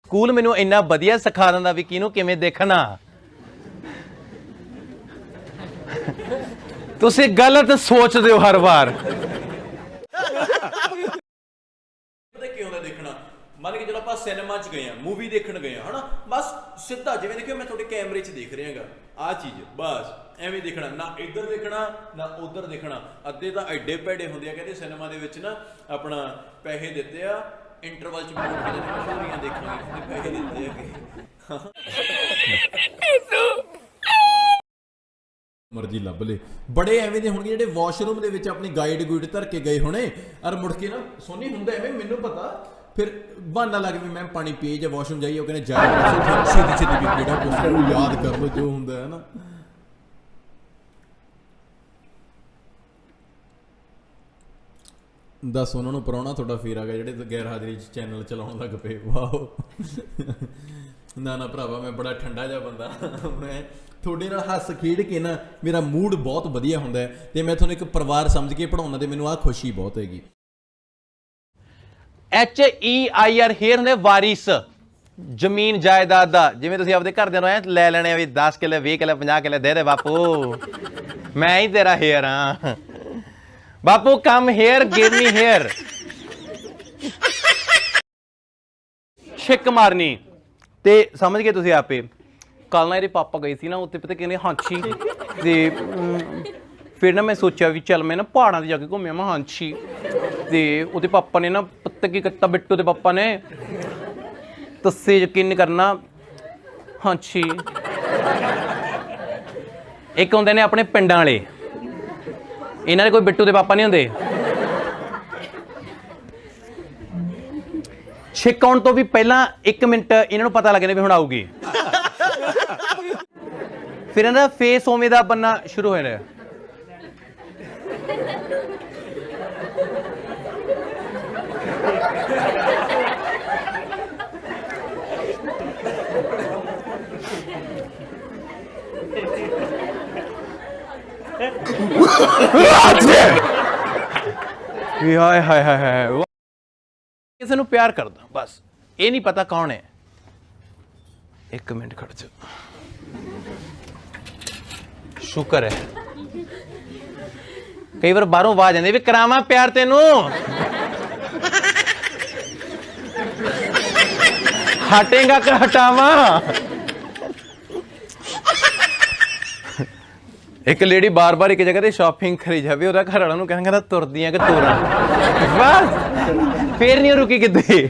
School ਮੈਨੂੰ ਇੰਨਾ ਵਧੀਆ ਸਿਖਾ ਦਿੰਦਾ ਵੀ ਕਿਹਨੂੰ ਕਿਵੇਂ ਦੇਖਣਾ। ਤੁਸੀਂ ਗਲਤ ਸੋਚਦੇ ਹੋ ਹਰ ਵਾਰ। ਪਤਾ ਕੀ ਹੁੰਦਾ ਦੇਖਣਾ, ਮੰਨ ਕੇ ਚਲੋ ਆਪਾਂ ਸਿਨੇਮਾ 'ਚ ਗਏ ਆ, ਮੂਵੀ ਦੇਖਣ ਗਏ ਆ, ਹਨਾ, ਬਸ ਸਿੱਧਾ ਜਿਵੇਂ ਦੇਖਿਓ ਮੈਂ ਤੁਹਾਡੇ ਕੈਮਰੇ 'ਚ ਦੇਖ ਰਿਹਾਗਾ ਆਹ ਚੀਜ਼, ਬਸ ਐਵੇਂ ਦੇਖਣਾ, ਨਾ ਇੱਧਰ ਦੇਖਣਾ ਨਾ ਉੱਧਰ ਦੇਖਣਾ। ਅੱਧੇ ਤਾਂ ਐਡੇ ਭੈੜੇ ਹੁੰਦੇ ਆ, ਕਹਿੰਦੇ ਸਿਨੇਮਾ ਦੇ ਵਿੱਚ ਨਾ ਆਪਣਾ ਪੈਸੇ ਦਿੱਤੇ ਆ, ਇੰਟਰਵਲ 'ਚ ਵੀ ਮਸ਼ਹੂਰੀਆਂ ਦੇਖਾਂਗੇ, ਪੈਸੇ ਦਿੱਤੇ ਆ ਮਰਜ਼ੀ ਲੱਭ ਲੇ। ਬੜੇ ਐਵੇਂ ਦੇ ਹੋਣਗੇ ਜਿਹੜੇ ਵਾਸ਼ਰੂਮ ਦੇ ਵਿੱਚ ਆਪਣੀ ਗਾਈਡ ਗੁਈਡ ਧਰ ਕੇ ਗਏ ਹੋਣੇ, ਔਰ ਮੁੜ ਕੇ ਨਾ ਸੋਨੀ ਹੁੰਦਾ ਐਵੇਂ, ਮੈਨੂੰ ਪਤਾ ਫਿਰ ਬਹਾਨਾ ਲੱਗ ਵੀ ਮੈਂ ਪਾਣੀ ਪੀਏ ਜਾਂ ਵਾਸ਼ਰੂਮ ਜਾਈਏ, ਉਹ ਕਹਿੰਦੇ ਜਾ ਛੇਤੀ ਛੇਤੀ ਵੀ ਕਿਹੜਾ ਕੁਛ ਨੂੰ ਯਾਦ ਕਰ ਲਓ ਜੋ ਹੁੰਦਾ ਹੈ ਨਾ। ਦੱਸ ਉਹਨਾਂ ਨੂੰ ਪ੍ਰਾਹੁਣਾ ਤੁਹਾਡਾ ਫੇਰ ਆ ਗਿਆ ਜਿਹੜੇ ਗੈਰ ਹਾਜ਼ਰੀ 'ਚ ਚੈਨਲ ਚਲਾਉਣ ਲੱਗ ਪਏ। ਵਾਓ ਨਾ ਨਾ ਭਰਾਵਾ, ਮੈਂ ਬੜਾ ਠੰਡਾ ਜਿਹਾ ਬੰਦਾ, ਮੈਂ ਤੁਹਾਡੇ ਨਾਲ ਹੱਸ ਖੇਡ ਕੇ ਨਾ ਮੇਰਾ ਮੂਡ ਬਹੁਤ ਵਧੀਆ ਹੁੰਦਾ ਹੈ, ਤੇ ਮੈਂ ਤੁਹਾਨੂੰ ਇੱਕ ਪਰਿਵਾਰ ਸਮਝ ਕੇ ਪੜਾਉਣਾ, ਤੇ ਮੈਨੂੰ ਆਹ ਖੁਸ਼ੀ ਬਹੁਤ ਹੈਗੀ। HEIR ਹੇਅਰ ਹੁੰਦੇ ਵਾਰਿਸ, ਜ਼ਮੀਨ ਜਾਇਦਾਦ ਦਾ। ਜਿਵੇਂ ਤੁਸੀਂ ਆਪਦੇ ਘਰਦਿਆਂ ਨੂੰ ਐ ਲੈ ਲੈਣੇ ਵੀ 10 ਕਿੱਲੇ 20 ਕਿੱਲੇ 50 ਕਿੱਲੇ ਦੇ ਬਾਪੂ, ਮੈਂ ਹੀ ਤੇਰਾ ਹੇਅਰ ਹਾਂ ਬਾਪੂ, come here give me hair. ਛਿੱਕ ਮਾਰਨੀ ਤੇ ਸਮਝ ਗਏ ਤੁਸੀਂ ਆਪੇ। ਕੱਲ ਨਾ ਇਹਦੇ ਪਾਪਾ ਗਏ ਸੀ ਨਾ ਉੱਥੇ, ਪਤਾ ਕਹਿੰਦੇ ਹਾਂਛੀ, ਤੇ ਫਿਰ ਨਾ ਮੈਂ ਸੋਚਿਆ ਵੀ ਚੱਲ ਮੈਂ ਨਾ ਪਹਾੜਾਂ 'ਤੇ ਜਾ ਕੇ ਘੁੰਮਿਆ ਮੈਂ ਹਾਂਛੀ, ਤੇ ਉਹਦੇ ਪਾਪਾ ਨੇ ਨਾ ਪਤਾ ਕੀ ਕੀਤਾ, ਬਿੱਟੂ ਦੇ ਪਾਪਾ ਨੇ ਤੱਸੇ ਯਕੀਨ ਕਰਨਾ ਹਾਂਛੀ। ਇੱਕ ਹੁੰਦੇ ਨੇ ਆਪਣੇ ਪਿੰਡਾਂ ਵਾਲੇ, ਇਹਨਾਂ ਦੇ ਕੋਈ ਬਿੱਟੂ ਦੇ ਪਾਪਾ ਨਹੀਂ ਹੁੰਦੇ। ਛਿੱਕ ਆਉਣ ਤੋਂ ਵੀ ਪਹਿਲਾਂ 1 ਮਿੰਟ ਇਹਨਾਂ ਨੂੰ ਪਤਾ ਲੱਗ ਜਾਂਦਾ ਵੀ ਹੁਣ ਆਊਗੀ, ਫਿਰ ਇਹਨਾਂ ਦਾ ਫੇਸ ਉਵੇਂ ਦਾ ਬਣਨਾ ਸ਼ੁਰੂ ਹੋ ਰਿਹਾ। ਹਾਏ ਹਾਏ ਹਾਏ, ਕਿਸੇ ਨੂੰ ਪਿਆਰ ਕਰਦਾ, ਬਸ ਇਹ ਨਹੀਂ ਪਤਾ ਕੌਣ ਹੈ। 1 ਮਿੰਟ ਖੜ ਜਾ, ਸ਼ੁਕਰ ਹੈ ਕਈ ਵਾਰ ਬਾਹਰੋਂ ਆਵਾਜ਼ ਆਉਂਦੀ ਵੀ ਕਰਾਵਾਂ ਪਿਆਰ ਤੈਨੂੰ, ਹਟੇਗਾ ਕਿ ਹਟਾਵਾਂ। ਇੱਕ ਲੇਡੀ ਬਾਰ-ਬਾਰ ਇੱਕ ਜਗ੍ਹਾ ਤੇ ਸ਼ਾਪਿੰਗ ਕਰੀ ਜਾਵੇ, ਉਹਦਾ ਘਰ ਵਾਲਾ ਨੂੰ ਕਹਿੰਦਾ ਤੁਰਦੀਆਂ ਕਿ ਤੋਰਾਂ, ਬਸ ਫੇਰ ਨਹੀਂ ਰੁਕੀ ਕਿਤੇ।